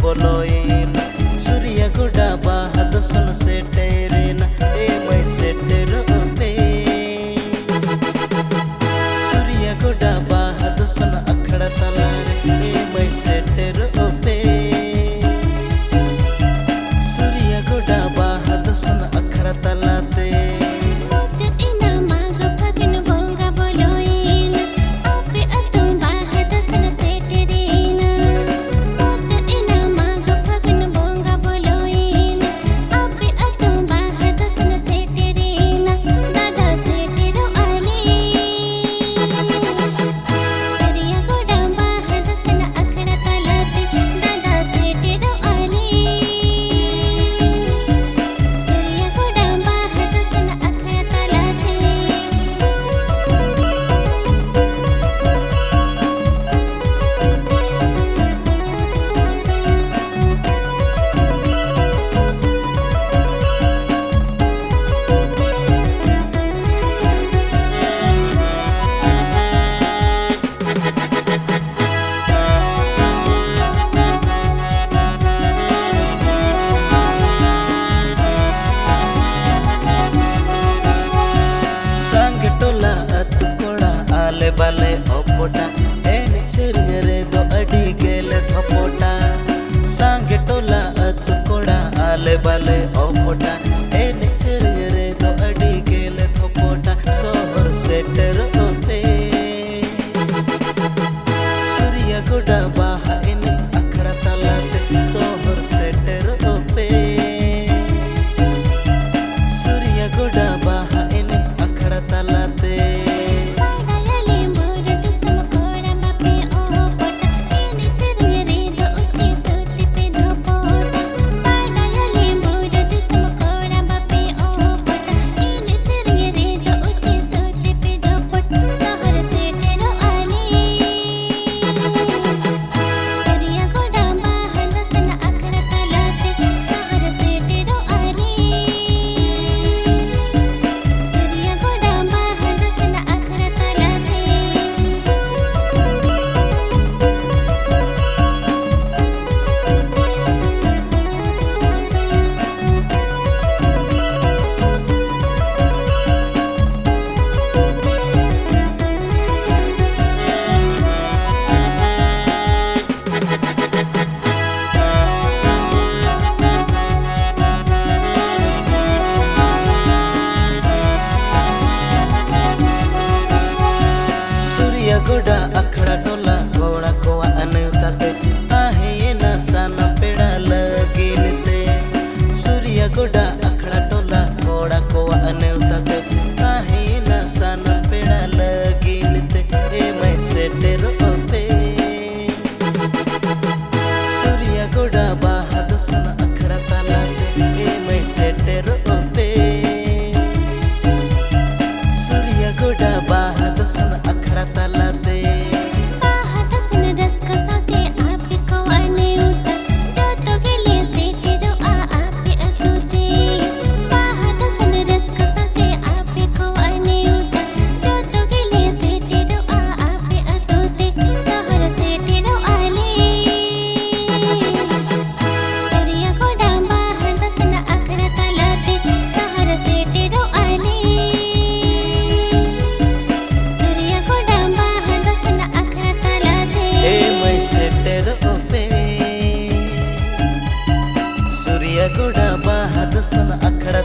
boloin Surya goda bahad sun seterena e mai setero be Surya goda bahad sun akhada talare e mai setero be Surya goda bahad sun akhada talate bale opota eni chirnyare do adi gele thopota sange tola atu koda ale bale opota eni chirnyare do adi gele thopota sohor seter ote Surya goda baha eni akhada talate sohor seter ote Surya goda baha eni akhada talate गोड़ा अखड़ा टोला घोड़ा कोआ अनउताते आहे ये नसाना पेड़ा लगिनते सूर्य गोड़ा अखड़ा टोला घोड़ा कोआ अनउताते आहे ये नसाना पेड़ा लगिनते ए मैं सेटेरो ओते सूर्य गोड़ा बाहद सुन अखड़ा तालाते ए मैं सेटेरो ओते सूर्य गोड़ा बाहद सुन अखड़ा तालाते गोड़ा बाहद सुन अखड़ा